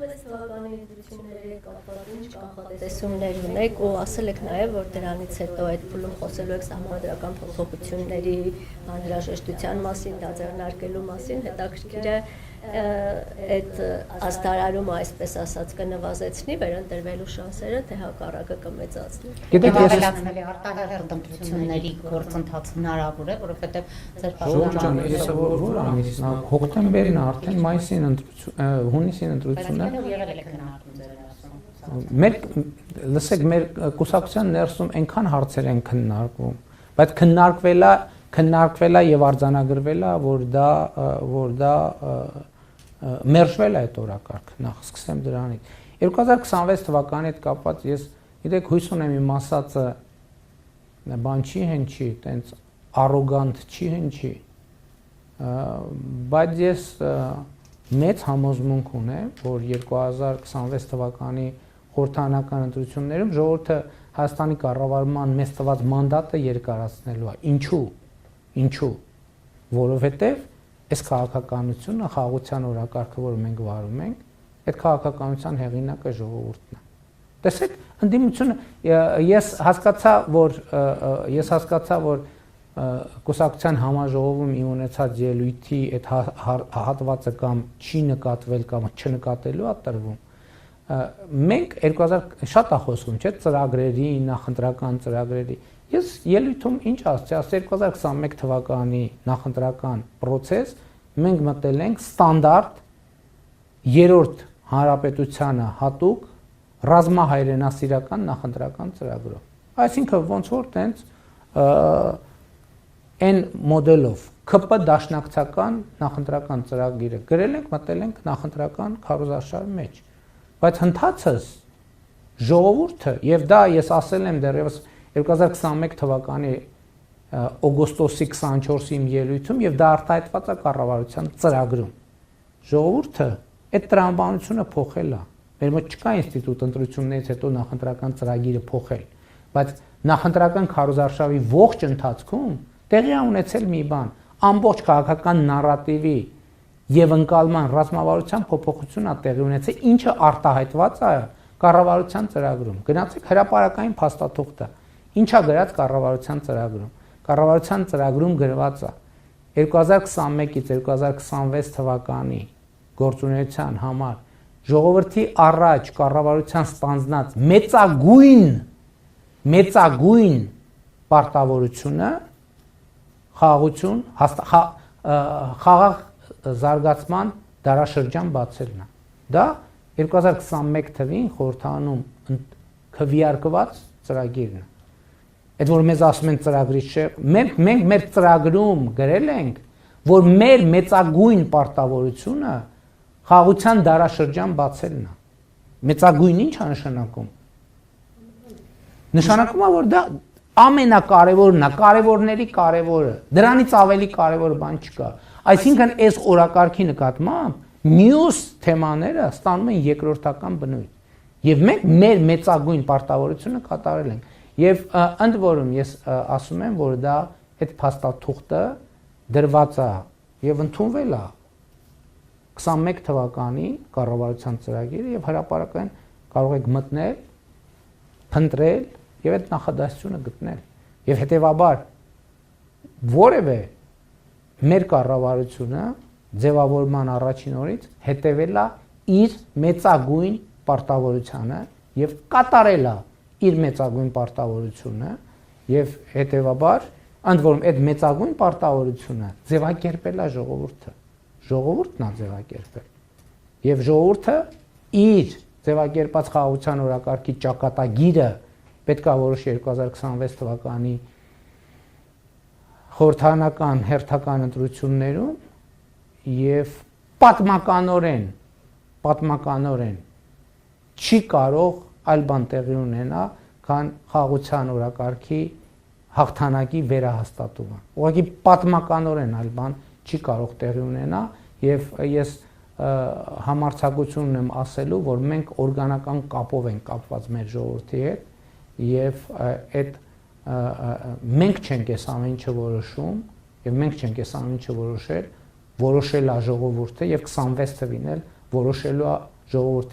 26 թվականի ընտրությունների կապված ինչ կանխատեսումներ ունեք ու ասել եք նաև, որ դրանից հետո այդ փուլում խոսելու եք սահմանադրական փոփոխությունների անհրաժեշտության մասին, դա ձեռնարկելու մասին, հետաքրքիր է այդ աստարարումը, այսպես ասած, կնվազեցնի վերընտրվելու շանսերը, թե հակառակը կմեծացնի։ Գիտեք, ավելացնելի արտահերթ ընտրությունների գործընթաց հնարավոր է, որովհետև ձեր Ժողովուրդ, ես որ ամիսն հոկտեմբերին արդեն մայիսին հունիսին ընտրությունները եղել է քննարկում ձեր ասում։ Մեր լսեք, մեր կուսակցության ներսում այնքան հարցեր են քննարկվում, բայց քննարկվել է եւ արձանագրվել է, որ դա մերժվել է այդ օրակարգը, նախ սկսեմ դրանից։ 2026 թվականի հետ կապված ես գիտեք հույս ունեմ իմ ասածը բան չի հնչի, տենց արոգանտ չի հնչի, բայց ես մեծ համոզմունք ունեմ, որ 2026 թվականի խորհրդարանական ընտրություններում ժողովուրդը Հայաստանի կառավարման մեծ տված մանդատը երկարացնելու է։ Ինչու՞։ Որովհետև այս քաղաքականությունը, խաղաղության օրակարգը, որ մենք վարում ենք, այդ քաղաքականության հեղինակը ժողովուրդն է։ Տեսեք, ընդդիմությունը ես հասկացա, որ կուսակցության համաժողովում ի ունեցած ելույթի այդ հատվածը կամ չի նկատվել կամ չնկատելու է տրվում։ Մենք 2000 շատ է խոսում, չէ՞, ծրագրերի, նախընտրական ծրագրերի։ Ես ելույթում ինչ ասացի, 2021 թվականի նախընտրական process մենք մտել ենք ստանդարտ երրորդ հանրապետությանը հատուկ ռազմահայրենասիրական նախընտրական ծրագրով։ Այսինքն ոնց որ տենց այն մոդելով ԿՊ դաշնակցական նախընտրական ծրագիրը գրել ենք, մտել ենք նախընտրական քարոզարշավի մեջ։ Բայց հնդածս ժողովուրդը եւ դա ես ասել եմ դեռևս 2021 թվականի օգոստոսի 24-ի իմ ելույթում եւ դա արտահայտված է կառավարության ծրագրում։ Ժողովուրդը այդ տրամաբանությունը փոխել է։ Մեր մոտ չկա ինստիտուտ ընտրություններից հետո նախընտրական ծրագիրը փոխել, բայց նախընտրական քարոզարշավի ողջ ընթացքում տեղի է ունեցել մի բան, ամբողջ քաղաքական նարատիվի եւ ընկալման ռազմավարության փոփոխությունն է տեղի ունեցել, ինչը արտահայտված է կառավարության ծրագրում։ Գնացեք հրապարակային փաստաթուղթը։ Ինչա գրած կառավարության ծրագրում։ Կառավարության ծրագրում գրված է 2021-ից 2026 թվականի գործունեության համար ժողովրդի առաջ կառավարության ստանձնած մեծագույն պարտավորությունը խաղաղություն, խաղաղ զարգացման դարաշրջան բացելն է։ Դա 2021 թվին խորհրդանում քվեարկված ծրագիրն է։ Այդ որ մեզ ասում են ծրագրից չէ, մենք մեր ծրագրում գրել ենք, որ մեր մեծագույն պարտավորությունը խաղաղության դարաշրջան բացելն է։ Մեծագույն ինչ է նշանակում։ Նշանակում է, որ դա ամենակարևորն է, կարևորների կարևորը։ Դրանից ավելի կարևոր բան չկա։ Այսինքն այս օրակարգի նկատմամբ մյուս թեմաները ստանում են երկրորդական բնույթ։ Եվ մենք մեր մեծագույն պարտավորությունը կատարել ենք։ Եվ ընդ որում ես ասում եմ, որ դա այդ փաստաթուղթը դրված է եւ ընդունվել է 21 թվականի կառավարության ծրագիրը եւ հրապարակային կարող եք մտնել, փնտրել եւ այդ նախադասությունը գտնել։ Եվ հետեւաբար որևէ մեր կառավարությունը ձևավորման առաջին օրից հետևել է իր մեծագույն պարտավորությանը եւ կատարել է իր մեծագույն պարտավորությունը եւ հետեւաբար ընդ որում այդ մեծագույն պարտավորությունը ձևակերպել է ժողովուրդն է ձևակերպել եւ ժողովուրդը իր ձևակերպած խաղաղության օրակարգի ճակատագիրը պետք է որոշի 2026 թվականի խորհրդարանական հերթական ընտրություններում եւ պատմականորեն չի կարող այլ բան տեղի ունենա, քան խաղաղության օրակարգի հաղթանակի վերահաստատումը։ Ուղղակի պատմականորեն այլ բան չի կարող տեղի ունենա եւ ես համարձակություն ունեմ ասելու, որ մենք օրգանական կապով ենք կապված մեր ժողովրդի հետ եւ այդ մենք չենք այս ամեն ինչը որոշում եւ մենք չենք այս ամեն ինչը որոշել է ժողովուրդը եւ 26 թվին էլ որոշելու է ժողովուրդը